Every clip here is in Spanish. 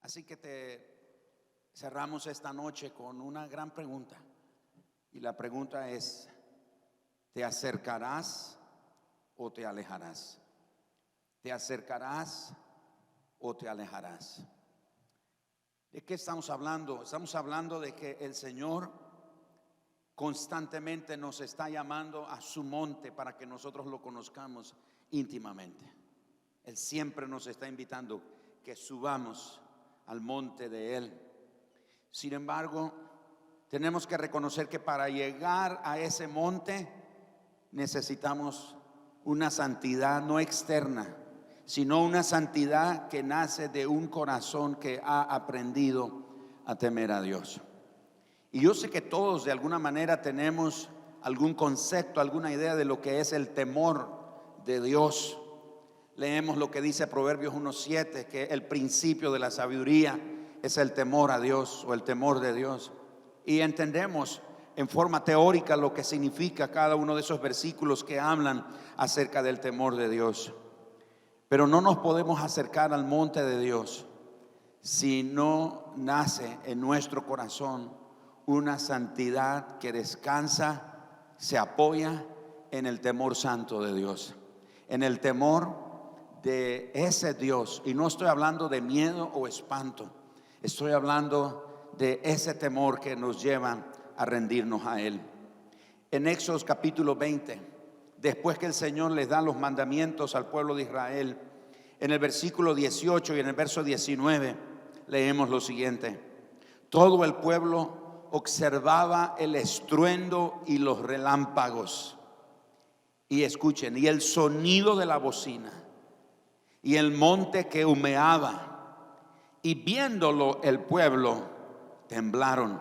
Así que cerramos esta noche con una gran pregunta. Y la pregunta es: ¿te acercarás o te alejarás? ¿Te acercarás o te alejarás? ¿De qué estamos hablando? Estamos hablando de que el Señor constantemente nos está llamando a su monte para que nosotros lo conozcamos íntimamente. Él siempre nos está invitando que subamos al monte de Él. Sin embargo, tenemos que reconocer que para llegar a ese monte necesitamos una santidad no externa, sino una santidad que nace de un corazón que ha aprendido a temer a Dios. Y yo sé que todos de alguna manera tenemos algún concepto, alguna idea de lo que es el temor de Dios. Leemos lo que dice Proverbios 1:7, que el principio de la sabiduría es el temor a Dios o el temor de Dios. Y entendemos en forma teórica lo que significa cada uno de esos versículos que hablan acerca del temor de Dios. Pero no nos podemos acercar al monte de Dios si no nace en nuestro corazón una santidad que descansa, se apoya en el temor santo de Dios, en el temor de ese Dios. Y no estoy hablando de miedo o espanto, estoy hablando de ese temor que nos lleva a rendirnos a Él. En Éxodo capítulo 20, después que el Señor les da los mandamientos al pueblo de Israel, en el versículo 18 y en el verso 19 leemos lo siguiente: todo el pueblo observaba el estruendo y los relámpagos, y escuchen, y el sonido de la bocina, y el monte que humeaba, y viéndolo el pueblo temblaron.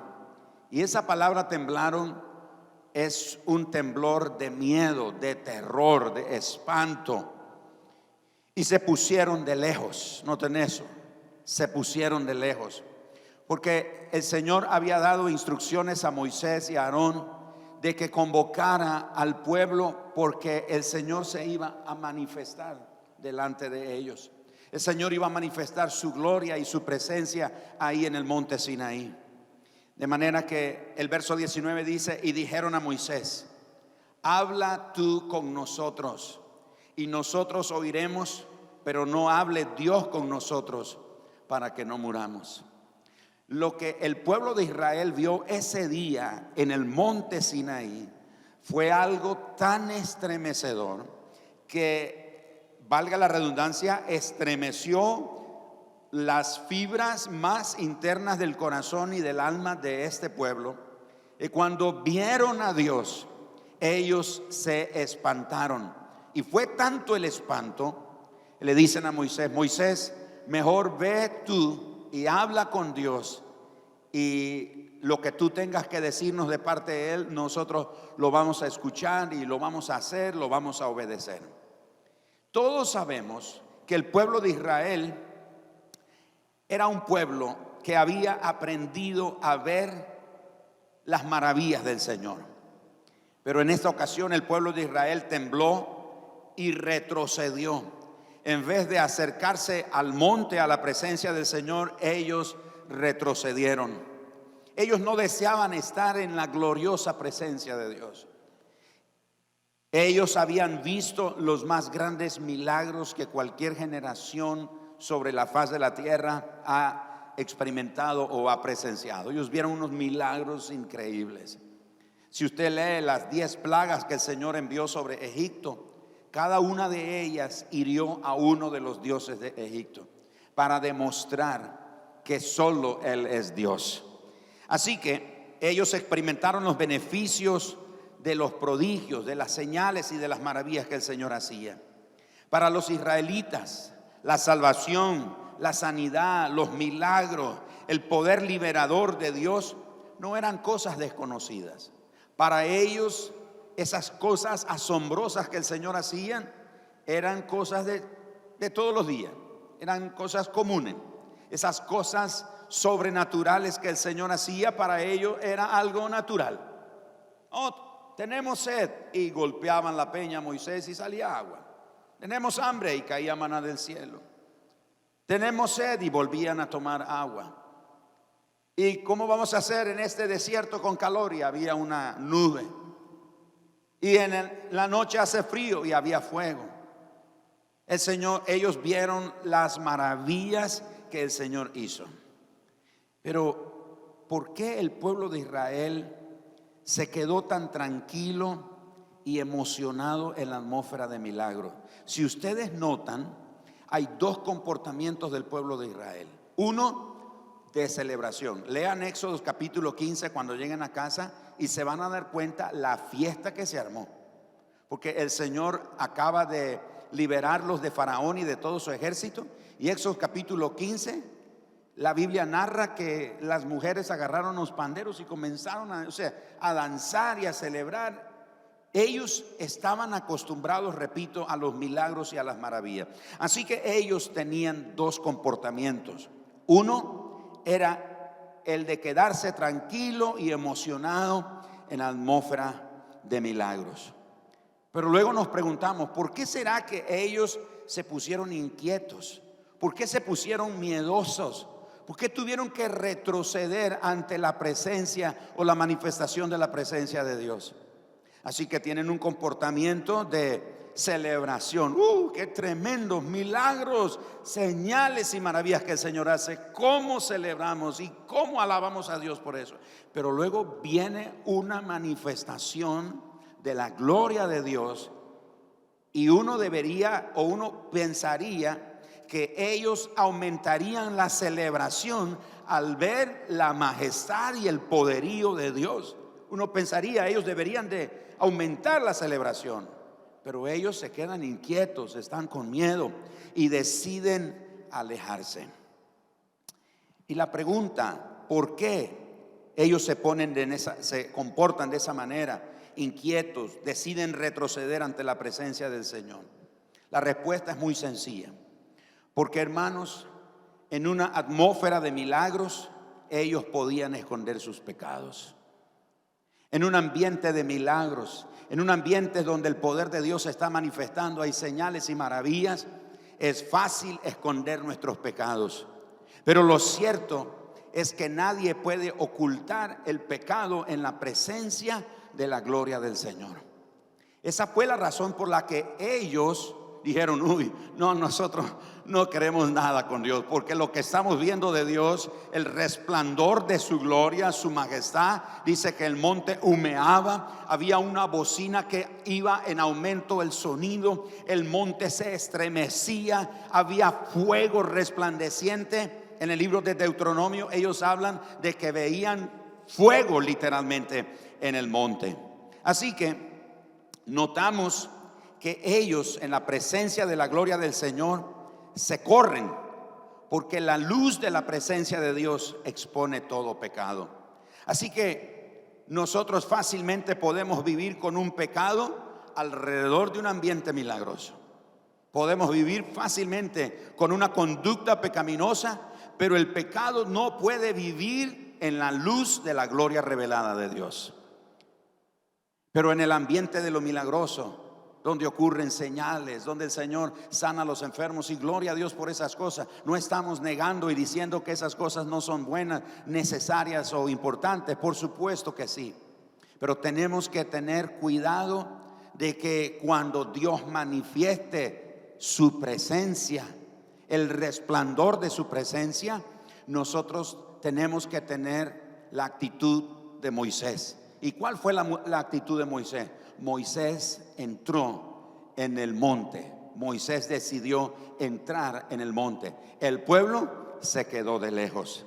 Y esa palabra temblaron es un temblor de miedo, de terror, de espanto. Y se pusieron de lejos. Noten eso, se pusieron de lejos, porque el Señor había dado instrucciones a Moisés y a Aarón de que convocara al pueblo, porque el Señor se iba a manifestar delante de ellos. El Señor iba a manifestar su gloria y su presencia ahí en el monte Sinaí. De manera que el verso 19 dice: y dijeron a Moisés: habla tú con nosotros y nosotros oiremos, pero no hable Dios con nosotros para que no muramos. Lo que el pueblo de Israel vio ese día en el monte Sinaí fue algo tan estremecedor que, valga la redundancia, estremeció las fibras más internas del corazón y del alma de este pueblo. Y cuando vieron a Dios, ellos se espantaron. Y fue tanto el espanto, le dicen a Moisés: Moisés, mejor ve tú y habla con Dios, y lo que tú tengas que decirnos de parte de Él, nosotros lo vamos a escuchar y lo vamos a hacer, lo vamos a obedecer. Todos sabemos que el pueblo de Israel era un pueblo que había aprendido a ver las maravillas del Señor. Pero en esta ocasión el pueblo de Israel tembló y retrocedió. En vez de acercarse al monte, a la presencia del Señor, ellos retrocedieron. Ellos no deseaban estar en la gloriosa presencia de Dios. Ellos habían visto los más grandes milagros que cualquier generación sobre la faz de la tierra ha experimentado o ha presenciado. Ellos vieron unos milagros increíbles. Si usted lee las 10 plagas que el Señor envió sobre Egipto, cada una de ellas hirió a uno de los dioses de Egipto para demostrar que solo Él es Dios. Así que ellos experimentaron los beneficios de los prodigios, de las señales y de las maravillas que el Señor hacía. Para los israelitas, la salvación, la sanidad, los milagros, el poder liberador de Dios no eran cosas desconocidas. Para ellos, esas cosas asombrosas que el Señor hacía eran cosas de todos los días, eran cosas comunes. Esas cosas sobrenaturales que el Señor hacía para ellos era algo natural. Oh, tenemos sed, y golpeaban la peña a Moisés y salía agua. Tenemos hambre, y caía maná del cielo. tenemos sed, y volvían a tomar agua. ¿Y cómo vamos a hacer en este desierto con calor? Y había una nube. Y la noche hace frío y había fuego. Ellos vieron las maravillas que el Señor hizo. Pero ¿por qué el pueblo de Israel se quedó tan tranquilo y emocionado en la atmósfera de milagro? Si ustedes notan, hay dos comportamientos del pueblo de Israel. Uno, de celebración. Lean Éxodo capítulo 15 cuando lleguen a casa y se van a dar cuenta la fiesta que se armó. Porque el Señor acaba de liberarlos de Faraón y de todo su ejército. Y Éxodo capítulo 15, la Biblia narra que las mujeres agarraron los panderos y comenzaron a danzar y a celebrar. Ellos estaban acostumbrados, repito, a los milagros y a las maravillas. Así que ellos tenían dos comportamientos. Uno era el de quedarse tranquilo y emocionado en la atmósfera de milagros. Pero luego nos preguntamos, ¿por qué será que ellos se pusieron inquietos? ¿Por qué se pusieron miedosos? ¿Por qué tuvieron que retroceder ante la presencia o la manifestación de la presencia de Dios? Así que tienen un comportamiento de celebración. ¡Qué tremendos milagros, señales y maravillas que el Señor hace! ¿Cómo celebramos y cómo alabamos a Dios por eso? Pero luego viene una manifestación de la gloria de Dios y uno pensaría que ellos aumentarían la celebración al ver la majestad y el poderío de Dios. Uno pensaría, ellos deberían de aumentar la celebración, pero ellos se quedan inquietos, están con miedo y deciden alejarse. Y la pregunta, ¿por qué ellos se comportan de esa manera, inquietos, deciden retroceder ante la presencia del Señor? La respuesta es muy sencilla. Porque, hermanos, en una atmósfera de milagros, ellos podían esconder sus pecados. En un ambiente de milagros, en un ambiente donde el poder de Dios se está manifestando, hay señales y maravillas, es fácil esconder nuestros pecados. Pero lo cierto es que nadie puede ocultar el pecado en la presencia de la gloria del Señor. Esa fue la razón por la que ellos dijeron, nosotros no queremos nada con Dios, porque lo que estamos viendo de Dios, el resplandor de su gloria, su majestad, dice que el monte humeaba, había una bocina que iba en aumento el sonido, el monte se estremecía, había fuego resplandeciente. En el libro de Deuteronomio ellos hablan de que veían fuego literalmente en el monte. Así que notamos que ellos, en la presencia de la gloria del Señor, se corren, porque la luz de la presencia de Dios expone todo pecado. Así que nosotros fácilmente podemos vivir con un pecado alrededor de un ambiente milagroso. Podemos vivir fácilmente con una conducta pecaminosa, pero el pecado no puede vivir en la luz de la gloria revelada de Dios. Pero en el ambiente de lo milagroso, donde ocurren señales, donde el Señor sana a los enfermos, y gloria a Dios por esas cosas, no estamos negando y diciendo que esas cosas no son buenas, necesarias o importantes. Por supuesto que sí, pero tenemos que tener cuidado de que cuando Dios manifieste su presencia, el resplandor de su presencia, nosotros tenemos que tener la actitud de Moisés. ¿Y cuál fue la actitud de Moisés? Moisés entró en el monte. Moisés decidió entrar en el monte. El pueblo se quedó de lejos.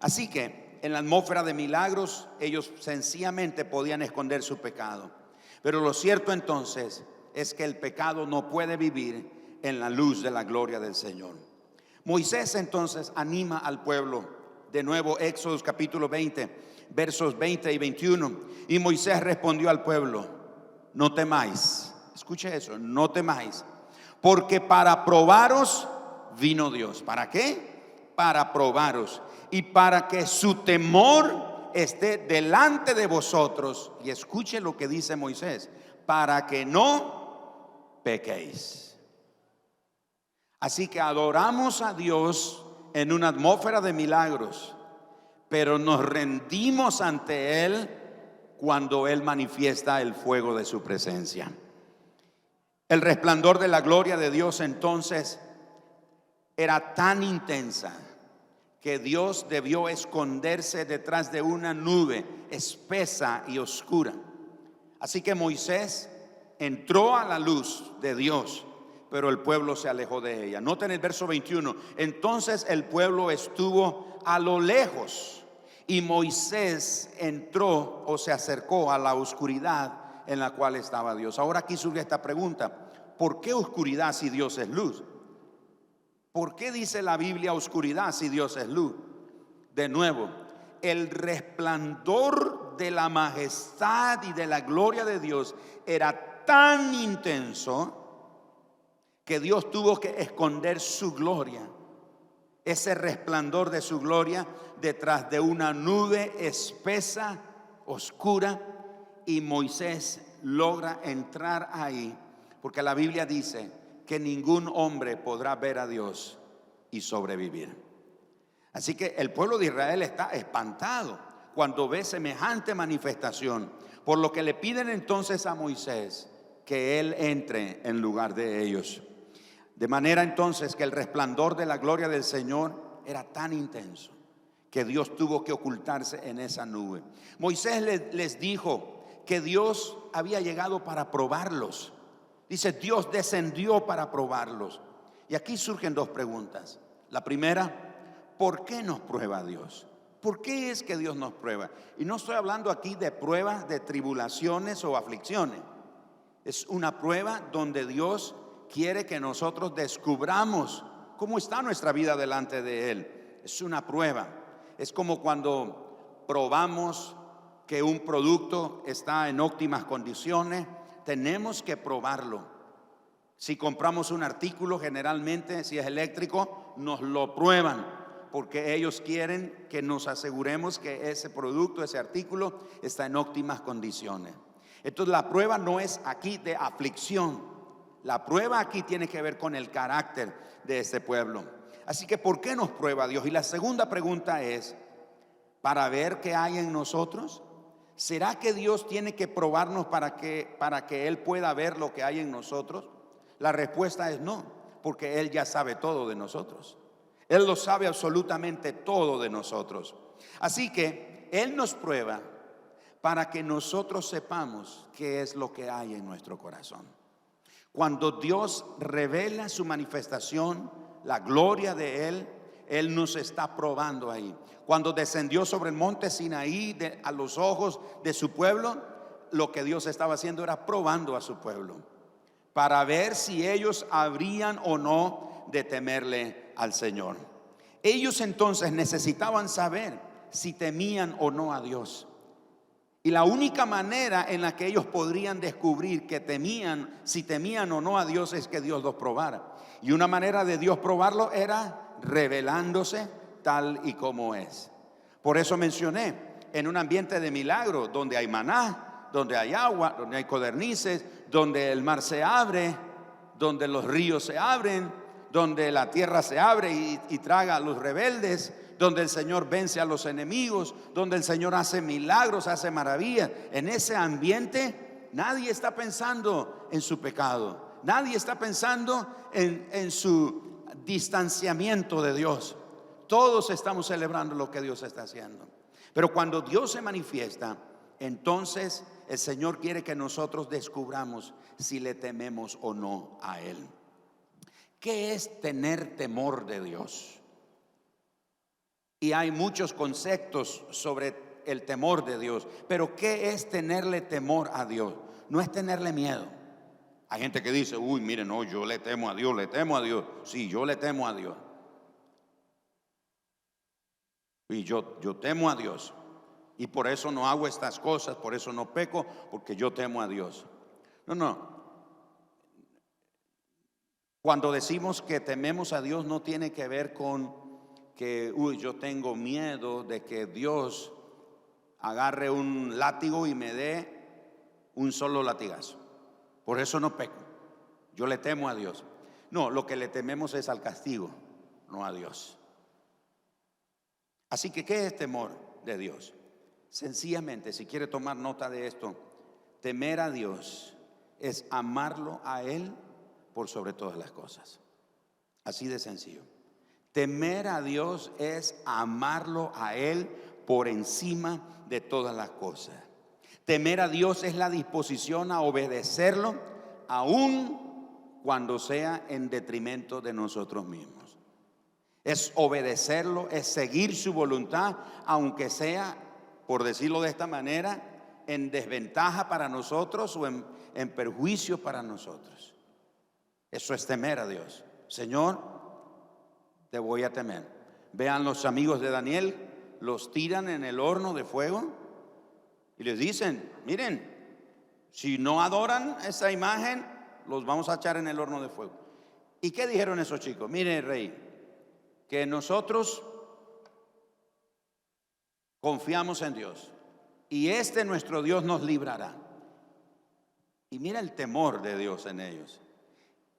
Así que en la atmósfera de milagros, ellos sencillamente podían esconder su pecado. Pero lo cierto entonces es que el pecado no puede vivir en la luz de la gloria del Señor. Moisés entonces anima al pueblo. De nuevo, Éxodo capítulo 20, versos 20 y 21. Y Moisés respondió al pueblo: no temáis, escuche eso, no temáis, porque para probaros vino Dios. ¿Para qué? Para probaros, y para que su temor esté delante de vosotros. Y escuche lo que dice Moisés: para que no pequéis. Así que adoramos a Dios en una atmósfera de milagros, pero nos rendimos ante Él cuando Él manifiesta el fuego de su presencia. El resplandor de la gloria de Dios entonces era tan intensa que Dios debió esconderse detrás de una nube espesa y oscura. Así que Moisés entró a la luz de Dios, pero el pueblo se alejó de ella. Noten el verso 21. Entonces el pueblo estuvo a lo lejos y Moisés entró o se acercó a la oscuridad en la cual estaba Dios. Ahora aquí surge esta pregunta: ¿por qué oscuridad si Dios es luz? ¿Por qué dice la Biblia oscuridad si Dios es luz? De nuevo, el resplandor de la majestad y de la gloria de Dios era tan intenso que Dios tuvo que esconder su gloria, ese resplandor de su gloria, detrás de una nube espesa, oscura, y Moisés logra entrar ahí, porque la Biblia dice que ningún hombre podrá ver a Dios y sobrevivir. Así que el pueblo de Israel está espantado cuando ve semejante manifestación, por lo que le piden entonces a Moisés que él entre en lugar de ellos. De manera entonces que el resplandor de la gloria del Señor era tan intenso que Dios tuvo que ocultarse en esa nube. Moisés les dijo que Dios había llegado para probarlos. Dice, Dios descendió para probarlos. Y aquí surgen dos preguntas. La primera, ¿por qué nos prueba Dios? ¿Por qué es que Dios nos prueba? Y no estoy hablando aquí de pruebas de tribulaciones o aflicciones. Es una prueba donde Dios quiere que nosotros descubramos cómo está nuestra vida delante de Él. Es una prueba. Es como cuando probamos que un producto está en óptimas condiciones. Tenemos que probarlo. Si compramos un artículo, generalmente si es eléctrico, nos lo prueban, porque ellos quieren que nos aseguremos que ese producto, ese artículo está en óptimas condiciones. Entonces la prueba no es aquí de aflicción. La prueba aquí tiene que ver con el carácter de este pueblo. Así que ¿por qué nos prueba Dios? Y la segunda pregunta es, ¿para ver qué hay en nosotros? ¿Será que Dios tiene que probarnos para que Él pueda ver lo que hay en nosotros? La respuesta es no, porque Él ya sabe todo de nosotros. Él lo sabe absolutamente todo de nosotros. Así que Él nos prueba para que nosotros sepamos qué es lo que hay en nuestro corazón. Cuando Dios revela su manifestación, la gloria de Él, Él nos está probando ahí. Cuando descendió sobre el monte Sinaí a los ojos de su pueblo, lo que Dios estaba haciendo era probando a su pueblo para ver si ellos habrían o no de temerle al Señor. Ellos entonces necesitaban saber si temían o no a Dios. Y la única manera en la que ellos podrían descubrir que temían, si temían o no a Dios, es que Dios los probara. Y una manera de Dios probarlo era revelándose tal y como es. Por eso mencioné, en un ambiente de milagro, donde hay maná, donde hay agua, donde hay codornices, donde el mar se abre, donde los ríos se abren, donde la tierra se abre y traga a los rebeldes, donde el Señor vence a los enemigos, donde el Señor hace milagros, hace maravillas. En ese ambiente nadie está pensando en su pecado, nadie está pensando en su distanciamiento de Dios. Todos estamos celebrando lo que Dios está haciendo. Pero cuando Dios se manifiesta, entonces el Señor quiere que nosotros descubramos si le tememos o no a Él. ¿Qué es tener temor de Dios? Y hay muchos conceptos sobre el temor de Dios. Pero ¿qué es tenerle temor a Dios? No es tenerle miedo. Hay gente que dice, uy, mire, no, yo le temo a Dios, le temo a Dios. Sí, yo le temo a Dios. Y yo temo a Dios. Y por eso no hago estas cosas, por eso no peco, porque yo temo a Dios. No. Cuando decimos que tememos a Dios no tiene que ver con que, yo tengo miedo de que Dios agarre un látigo y me dé un solo latigazo. Por eso no peco. Yo le temo a Dios. No, lo que le tememos es al castigo, no a Dios. Así que, ¿qué es temor de Dios? Sencillamente, si quiere tomar nota de esto, temer a Dios es amarlo a Él por sobre todas las cosas. Así de sencillo. Temer a Dios es amarlo a Él por encima de todas las cosas. Temer a Dios es la disposición a obedecerlo, aun cuando sea en detrimento de nosotros mismos. Es obedecerlo, es seguir su voluntad, aunque sea, por decirlo de esta manera, en desventaja para nosotros o en perjuicio para nosotros. Eso es temer a Dios. Señor, te voy a temer. Vean los amigos de Daniel, los tiran en el horno de fuego y les dicen, miren, si no adoran esa imagen, los vamos a echar en el horno de fuego. ¿Y qué dijeron esos chicos? Mire, rey, que nosotros confiamos en Dios y nuestro Dios nos librará. Y mira el temor de Dios en ellos.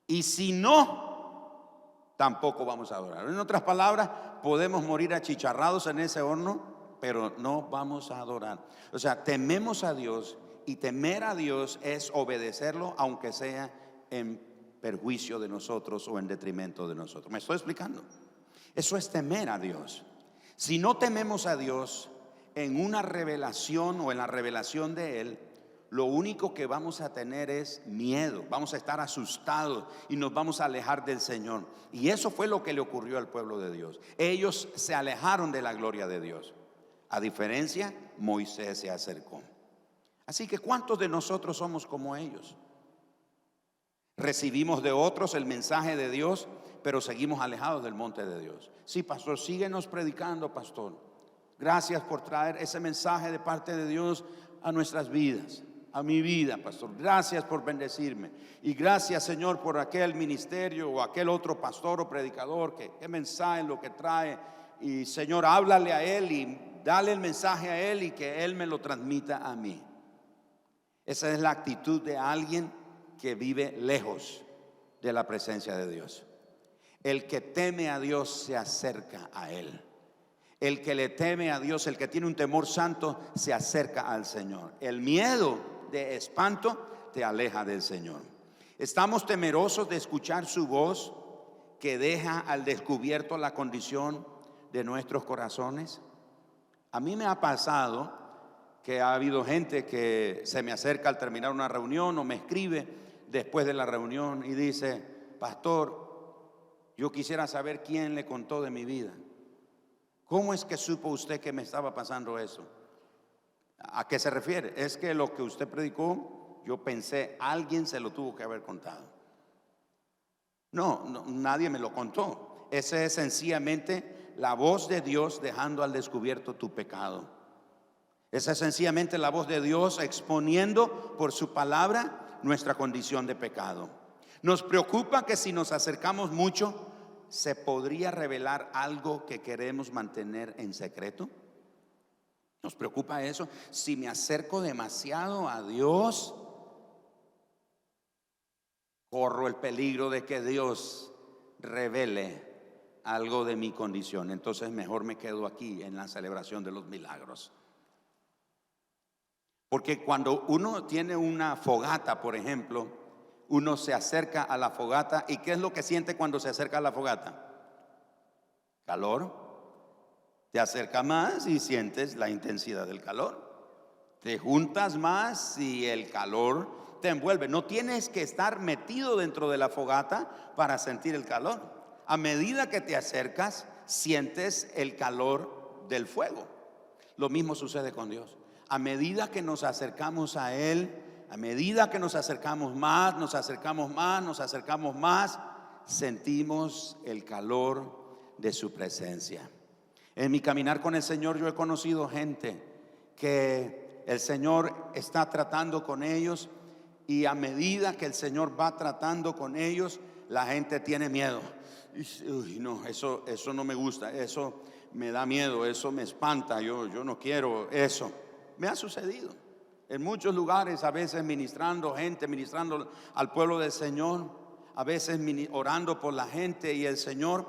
Y si no, tampoco vamos a adorar. En otras palabras, podemos morir achicharrados en ese horno, pero no vamos a adorar. O sea, tememos a Dios, y temer a Dios es obedecerlo, aunque sea en perjuicio de nosotros o en detrimento de nosotros. ¿Me estoy explicando? Eso es temer a Dios. Si no tememos a Dios en una revelación o en la revelación de Él, lo único que vamos a tener es miedo, vamos a estar asustados y nos vamos a alejar del Señor. Y eso fue lo que le ocurrió al pueblo de Dios. Ellos se alejaron de la gloria de Dios. A diferencia, Moisés se acercó. Así que ¿cuántos de nosotros somos como ellos? Recibimos de otros el mensaje de Dios, pero seguimos alejados del monte de Dios. Sí, pastor, síguenos predicando, pastor. Gracias por traer ese mensaje de parte de Dios a nuestras vidas, a mi vida, pastor. Gracias por bendecirme. Y gracias, Señor, por aquel ministerio o aquel otro pastor o predicador que mensaje lo que trae. Y Señor, háblale a él y dale el mensaje a él y que él me lo transmita a mí. Esa es la actitud de alguien que vive lejos de la presencia de Dios. El que teme a Dios se acerca a Él. El que le teme a Dios, el que tiene un temor santo, se acerca al Señor. El miedo de espanto te aleja del Señor. Estamos temerosos de escuchar su voz que deja al descubierto la condición de nuestros corazones. A mí me ha pasado que ha habido gente que se me acerca al terminar una reunión o me escribe después de la reunión y dice, pastor, yo quisiera saber quién le contó de mi vida. ¿Cómo es que supo usted que me estaba pasando eso? ¿A qué se refiere? Es que lo que usted predicó, yo pensé, alguien se lo tuvo que haber contado. No, nadie me lo contó. Esa es sencillamente la voz de Dios dejando al descubierto tu pecado. Esa es sencillamente la voz de Dios exponiendo por su palabra nuestra condición de pecado. Nos preocupa que si nos acercamos mucho, ¿se podría revelar algo que queremos mantener en secreto? ¿Nos preocupa eso? Si me acerco demasiado a Dios, corro el peligro de que Dios revele algo de mi condición. Entonces mejor me quedo aquí en la celebración de los milagros. Porque cuando uno tiene una fogata, por ejemplo, uno se acerca a la fogata. ¿Y qué es lo que siente cuando se acerca a la fogata? Calor. Te acerca más y sientes la intensidad del calor. Te juntas más y el calor te envuelve. No tienes que estar metido dentro de la fogata para sentir el calor. A medida que te acercas, sientes el calor del fuego. Lo mismo sucede con Dios. A medida que nos acercamos a Él, a medida que nos acercamos más, sentimos el calor de su presencia. En mi caminar con el Señor yo he conocido gente que el Señor está tratando con ellos, y a medida que el Señor va tratando con ellos, la gente tiene miedo. Uy, no, eso no me gusta, eso me da miedo, eso me espanta, yo no quiero eso. Me ha sucedido en muchos lugares, a veces ministrando al pueblo del Señor. a veces orando por la gente y el Señor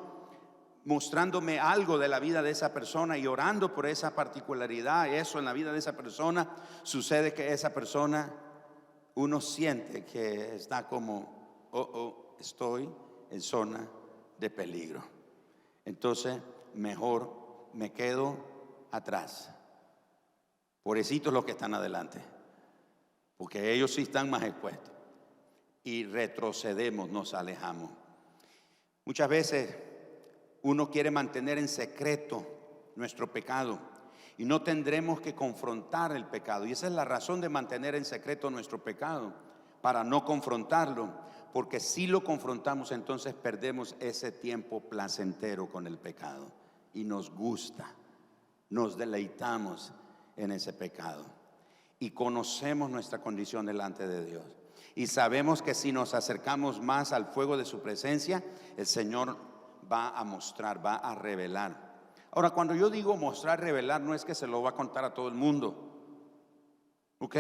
mostrándome algo de la vida de esa persona y orando por esa particularidad, eso en la vida de esa persona, sucede que esa persona, uno siente que está como, estoy en zona de peligro. Entonces, mejor me quedo atrás. Pobrecitos los que están adelante, porque ellos sí están más expuestos. Y retrocedemos, nos alejamos. Muchas veces uno quiere mantener en secreto nuestro pecado y no tendremos que confrontar el pecado. Y esa es la razón de mantener en secreto nuestro pecado, para no confrontarlo, porque si lo confrontamos entonces perdemos ese tiempo placentero con el pecado y nos gusta, nos deleitamos en ese pecado y conocemos nuestra condición delante de Dios. Y sabemos que si nos acercamos más al fuego de su presencia, el Señor va a mostrar, va a revelar. Ahora, cuando yo digo mostrar, revelar, no es que se lo va a contar a todo el mundo, ¿ok?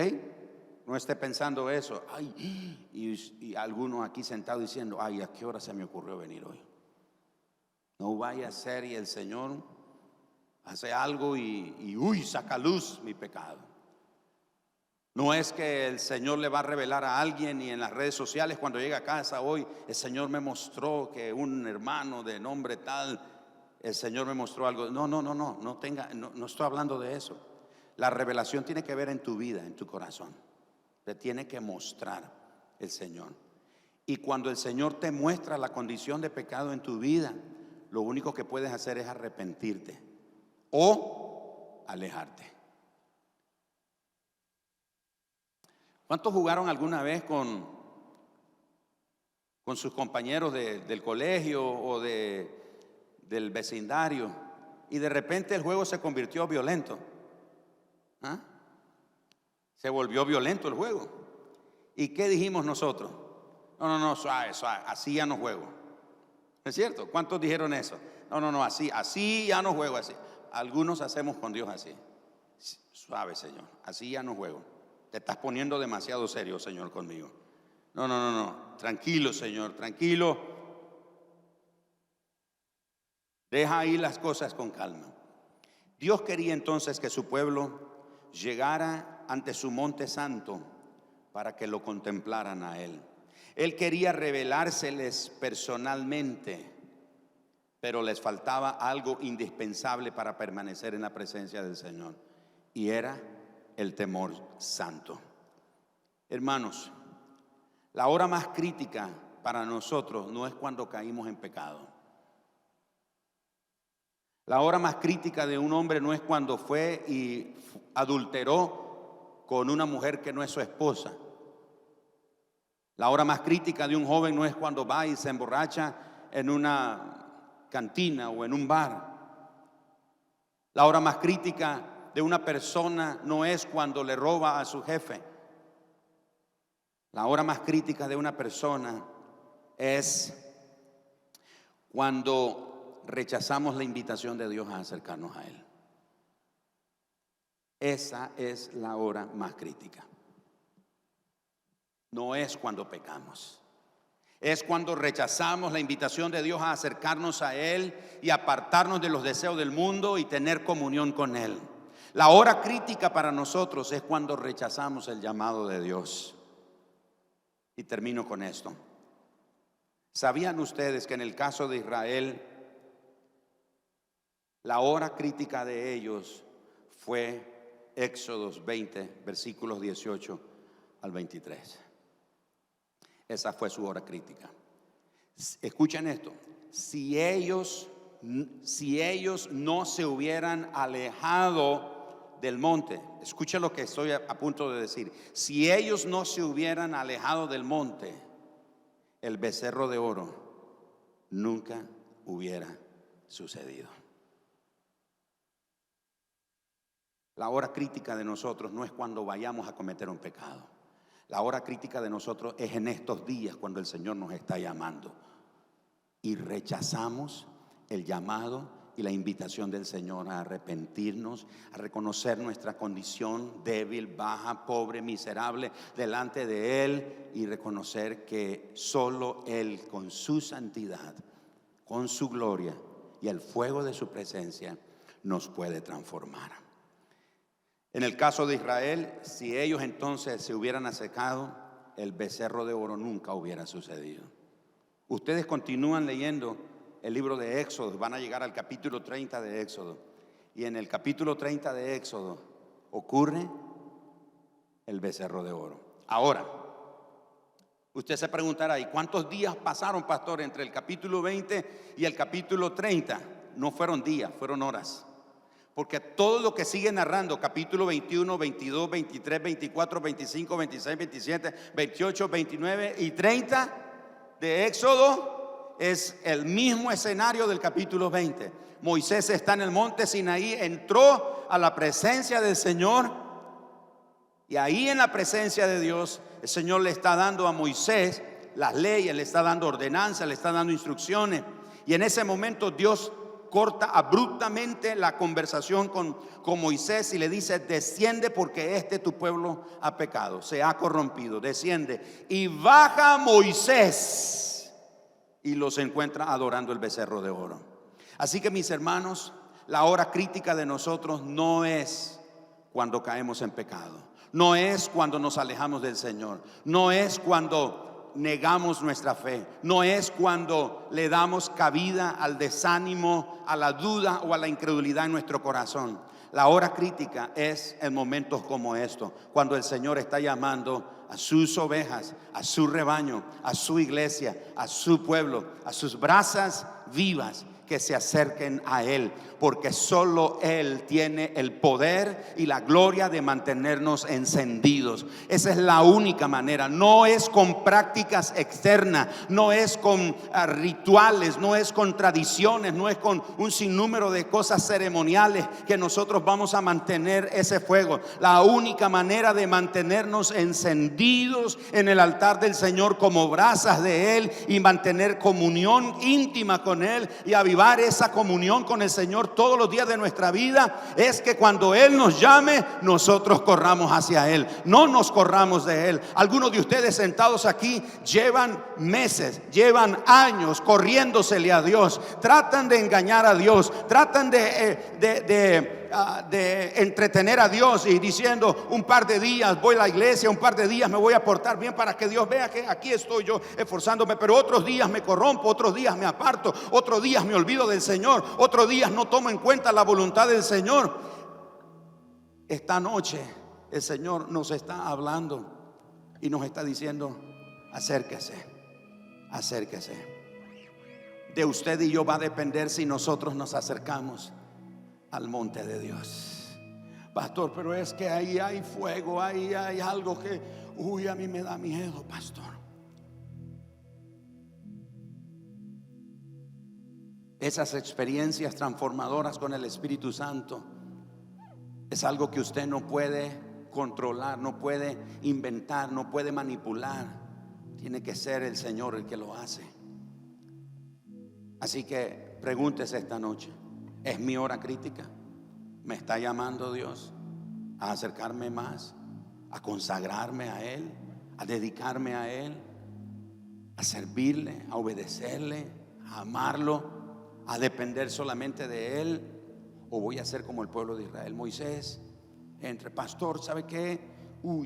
No esté pensando eso. Ay, y alguno aquí sentado diciendo, ay, ¿a qué hora se me ocurrió venir hoy? No vaya a ser y el Señor hace algo y saca a luz mi pecado. No es que el Señor le va a revelar a alguien y en las redes sociales cuando llega a casa hoy, el Señor me mostró que un hermano de nombre tal, el Señor me mostró algo. No estoy hablando de eso. La revelación tiene que ver en tu vida, en tu corazón. Te tiene que mostrar el Señor. Y cuando el Señor te muestra la condición de pecado en tu vida, lo único que puedes hacer es arrepentirte o alejarte. ¿Cuántos jugaron alguna vez con sus compañeros del colegio o del vecindario y de repente el juego se convirtió violento? ¿Ah? Se volvió violento el juego. ¿Y qué dijimos nosotros? No, suave, así ya no juego. ¿No es cierto? ¿Cuántos dijeron eso? No, así ya no juego así. Algunos hacemos con Dios así. Suave, Señor, así ya no juego. Te estás poniendo demasiado serio, Señor, conmigo. No. Tranquilo, Señor, tranquilo. Deja ahí las cosas con calma. Dios quería entonces que su pueblo llegara ante su monte santo para que lo contemplaran a Él. Él quería revelárseles personalmente, pero les faltaba algo indispensable para permanecer en la presencia del Señor, y era el temor santo. Hermanos, la hora más crítica para nosotros no es cuando caímos en pecado. La hora más crítica de un hombre no es cuando fue y adulteró con una mujer que no es su esposa. La hora más crítica de un joven no es cuando va y se emborracha en una cantina o en un bar. La hora más crítica de una persona no es cuando le roba a su jefe. La hora más crítica de una persona es cuando rechazamos la invitación de Dios a acercarnos a Él. Esa es la hora más crítica. No es cuando pecamos. Es cuando rechazamos la invitación de Dios a acercarnos a Él y apartarnos de los deseos del mundo y tener comunión con Él. La hora crítica para nosotros es cuando rechazamos el llamado de Dios. Y termino con esto. ¿Sabían ustedes que en el caso de Israel, la hora crítica de ellos fue Éxodos 20, versículos 18 al 23? Esa fue su hora crítica. Escuchen esto. Si ellos no se hubieran alejado del monte, escuchen lo que estoy a punto de decir. Si ellos no se hubieran alejado del monte, el becerro de oro nunca hubiera sucedido. La hora crítica de nosotros no es cuando vayamos a cometer un pecado. La hora crítica de nosotros es en estos días cuando el Señor nos está llamando y rechazamos el llamado y la invitación del Señor a arrepentirnos, a reconocer nuestra condición débil, baja, pobre, miserable delante de Él, y reconocer que solo Él, con su santidad, con su gloria y el fuego de su presencia, nos puede transformar. En el caso de Israel, si ellos entonces se hubieran acercado, el becerro de oro nunca hubiera sucedido. Ustedes continúan leyendo el libro de Éxodo, van a llegar al capítulo 30 de Éxodo, y en el capítulo 30 de Éxodo ocurre el becerro de oro. Ahora, usted se preguntará, ¿y cuántos días pasaron, pastor, entre el capítulo 20 y el capítulo 30? No fueron días, fueron horas. Porque todo lo que sigue narrando, capítulo 21, 22, 23, 24, 25, 26, 27, 28, 29 y 30 de Éxodo, es el mismo escenario del capítulo 20. Moisés está en el monte Sinaí, entró a la presencia del Señor, y ahí en la presencia de Dios, el Señor le está dando a Moisés las leyes, le está dando ordenanzas, le está dando instrucciones. Y en ese momento Dios corta abruptamente la conversación con Moisés y le dice: desciende, porque tu pueblo ha pecado, se ha corrompido. Desciende. Y baja Moisés y los encuentra adorando el becerro de oro. Así que, mis hermanos, la hora crítica de nosotros no es cuando caemos en pecado, no es cuando nos alejamos del Señor, no es cuando negamos nuestra fe, no es cuando le damos cabida al desánimo, a la duda o a la incredulidad en nuestro corazón. La hora crítica es en momentos como estos, cuando el Señor está llamando a sus ovejas, a su rebaño, a su iglesia, a su pueblo, a sus brasas vivas, que se acerquen a Él, porque solo Él tiene el poder y la gloria de mantenernos encendidos. Esa es la única manera. No es con prácticas externas, no es con rituales, no es con tradiciones, no es con un sinnúmero de cosas ceremoniales que nosotros vamos a mantener ese fuego. La única manera de mantenernos encendidos en el altar del Señor como brasas de Él, y mantener comunión íntima con Él y avivar esa comunión con el Señor todos los días de nuestra vida, es que cuando Él nos llame, nosotros corramos hacia Él, no nos corramos de Él. Algunos de ustedes sentados aquí llevan meses, llevan años corriéndosele a Dios, tratan de engañar a Dios, tratan de entretener a Dios y diciendo: un par de días voy a la iglesia, un par de días me voy a portar bien para que Dios vea que aquí estoy yo esforzándome, pero otros días me corrompo, otros días me aparto, otros días me olvido del Señor, otros días no tomo en cuenta la voluntad del Señor. Esta noche el Señor nos está hablando y nos está diciendo: acérquese, acérquese. De usted y yo va a depender si nosotros nos acercamos al monte de Dios. Pastor, pero es que ahí hay fuego, ahí hay algo que, a mí me da miedo, pastor. Esas experiencias transformadoras con el Espíritu Santo es algo que usted no puede controlar, no puede inventar, no puede manipular. Tiene que ser el Señor el que lo hace. Así que pregúntese esta noche: ¿es mi hora crítica? ¿Me está llamando Dios a acercarme más, a consagrarme a Él, a dedicarme a Él, a servirle, a obedecerle, a amarlo, a depender solamente de Él? ¿O voy a ser como el pueblo de Israel? Moisés, pastor, ¿sabe qué?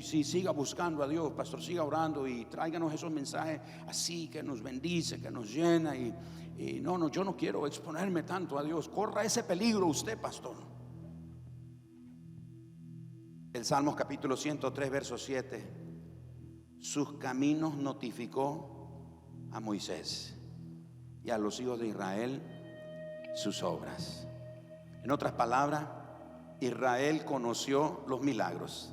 Sí, siga buscando a Dios, pastor, siga orando y tráiganos esos mensajes así que nos bendice, que nos llena. Y no, yo no quiero exponerme tanto a Dios. Corra ese peligro usted, pastor. El Salmos capítulo 103 verso 7: sus caminos notificó a Moisés, y a los hijos de Israel sus obras. En otras palabras, Israel conoció los milagros,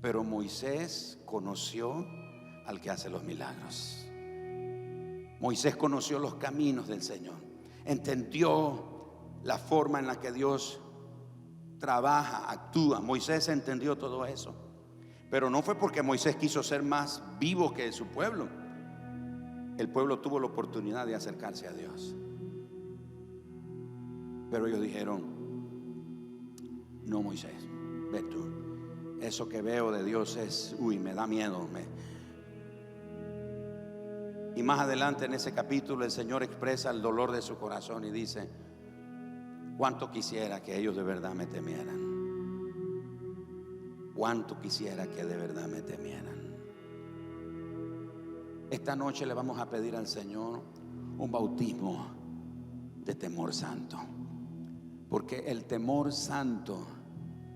pero Moisés conoció al que hace los milagros. Moisés conoció los caminos del Señor, entendió la forma en la que Dios trabaja, actúa. Moisés entendió todo eso, pero no fue porque Moisés quiso ser más vivo que su pueblo. El pueblo tuvo la oportunidad de acercarse a Dios. Pero ellos dijeron: no, Moisés, ve tú. Eso que veo de Dios es, me da miedo. Y más adelante en ese capítulo el Señor expresa el dolor de su corazón y dice: cuánto quisiera que ellos de verdad me temieran. Cuánto quisiera que de verdad me temieran. Esta noche le vamos a pedir al Señor un bautismo de temor santo, porque el temor santo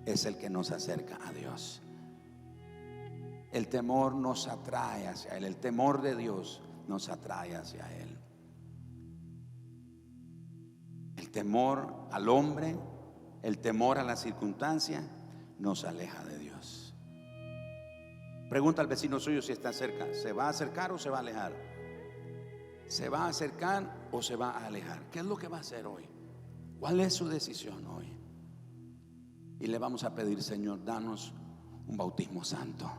es el que nos acerca a Dios. El temor nos atrae hacia Él. El temor de Dios nos atrae hacia Él. El temor al hombre, el temor a la circunstancia nos aleja de Dios. Pregunta al vecino suyo si está cerca: ¿se va a acercar o se va a alejar? ¿Se va a acercar o se va a alejar? ¿Qué es lo que va a hacer hoy? ¿Cuál es su decisión hoy? Y le vamos a pedir: Señor, danos un bautismo santo,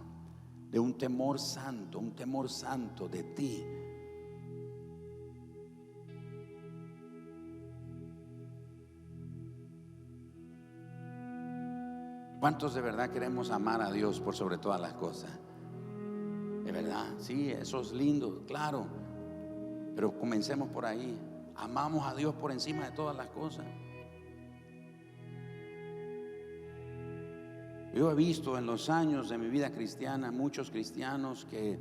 de un temor santo de ti. ¿Cuántos de verdad queremos amar a Dios por sobre todas las cosas? De verdad, sí, eso es lindo, claro. Pero comencemos por ahí. Amamos a Dios por encima de todas las cosas. Yo he visto en los años de mi vida cristiana muchos cristianos que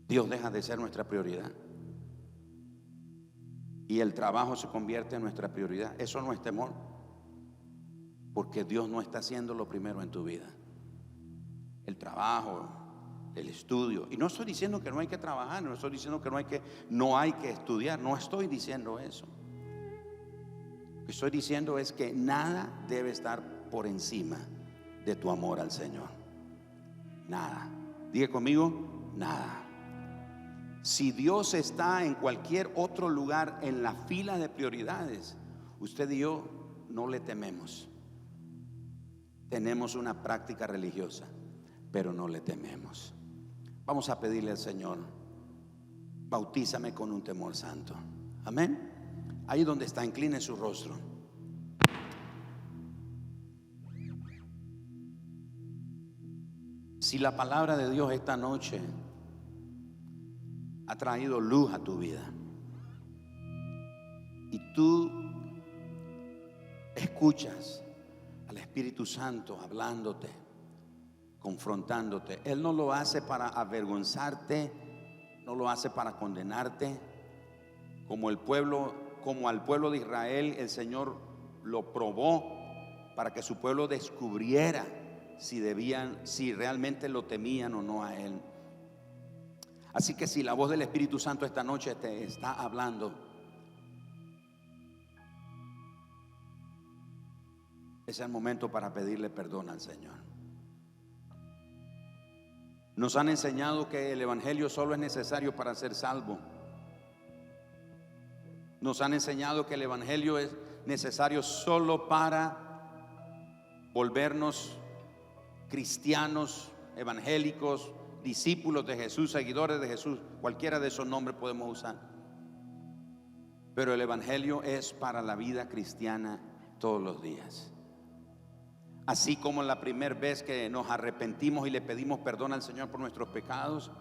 Dios deja de ser nuestra prioridad y el trabajo se convierte en nuestra prioridad. Eso no es temor, porque Dios no está haciendo lo primero en tu vida. El trabajo, el estudio. Y no estoy diciendo que no hay que trabajar, no estoy diciendo que no hay que estudiar, no estoy diciendo eso. Lo que estoy diciendo es que nada debe estar por encima de tu amor al Señor. Nada. Diga conmigo: nada. Si Dios está en cualquier otro lugar en la fila de prioridades, usted y yo no le tememos. Tenemos una práctica religiosa, pero no le tememos. Vamos a pedirle al Señor: bautízame con un temor santo. Amén. Ahí donde está, incline su rostro. Si la palabra de Dios esta noche ha traído luz a tu vida y tú escuchas al Espíritu Santo hablándote, confrontándote, Él no lo hace para avergonzarte, no lo hace para condenarte. Como al pueblo de Israel, el Señor lo probó para que su pueblo descubriera si realmente lo temían o no a Él. Así que si la voz del Espíritu Santo esta noche te está hablando, es el momento para pedirle perdón al Señor. Nos han enseñado que el Evangelio solo es necesario para ser salvo. Nos han enseñado que el Evangelio es necesario solo para volvernos cristianos, evangélicos, discípulos de Jesús, seguidores de Jesús. Cualquiera de esos nombres podemos usar. Pero el Evangelio es para la vida cristiana todos los días. Así como la primera vez que nos arrepentimos y le pedimos perdón al Señor por nuestros pecados,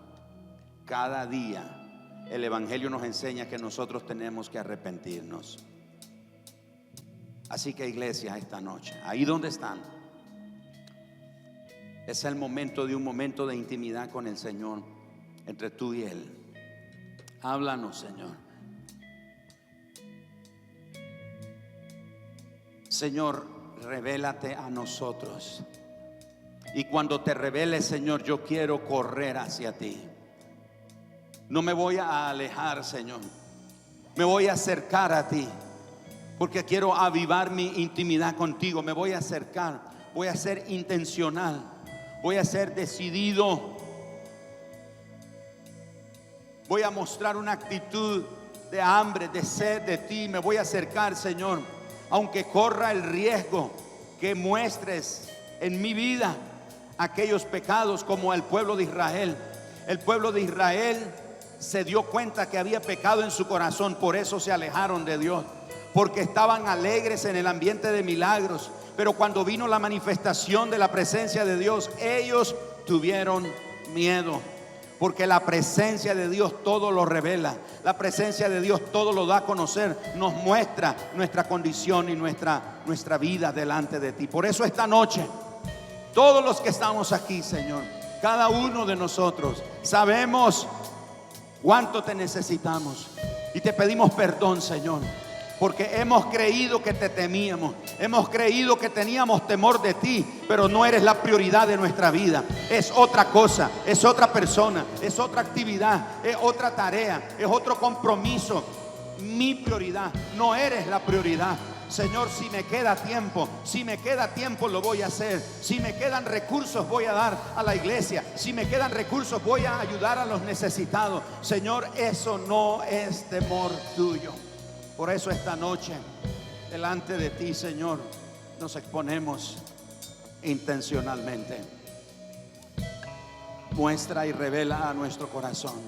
cada día el Evangelio nos enseña que nosotros tenemos que arrepentirnos. Así que, iglesia, esta noche, ahí donde están, es el momento de un momento de intimidad con el Señor, entre tú y Él. Háblanos, Señor. Señor, revélate a nosotros. Y cuando te reveles, Señor, yo quiero correr hacia ti. No me voy a alejar, Señor. Me voy a acercar a ti, porque quiero avivar mi intimidad contigo. Me voy a acercar. Voy a ser intencional. Voy a ser decidido. Voy a mostrar una actitud de hambre, de sed de ti. Me voy a acercar, Señor, aunque corra el riesgo que muestres en mi vida aquellos pecados como el pueblo de Israel. El pueblo de Israel se dio cuenta que había pecado en su corazón, por eso se alejaron de Dios, porque estaban alegres en el ambiente de milagros. Pero cuando vino la manifestación de la presencia de Dios, ellos tuvieron miedo. Porque la presencia de Dios todo lo revela. La presencia de Dios todo lo da a conocer. Nos muestra nuestra condición y nuestra vida delante de ti. Por eso esta noche, todos los que estamos aquí, Señor, cada uno de nosotros sabemos cuánto te necesitamos. Y te pedimos perdón, Señor, porque hemos creído que te temíamos, hemos creído que teníamos temor de ti, pero no eres la prioridad de nuestra vida. Es otra cosa, es otra persona, es otra actividad, es otra tarea, es otro compromiso. Mi prioridad, no eres la prioridad. Señor, si me queda tiempo lo voy a hacer. Si me quedan recursos voy a dar a la iglesia. Si me quedan recursos voy a ayudar a los necesitados. Señor, eso no es temor tuyo. Por eso esta noche, delante de ti, Señor, nos exponemos intencionalmente. Muestra y revela a nuestro corazón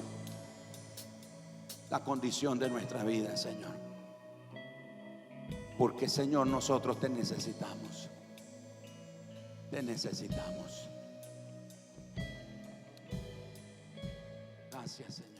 la condición de nuestra vida, Señor. Porque, Señor, nosotros te necesitamos. Te necesitamos. Gracias, Señor.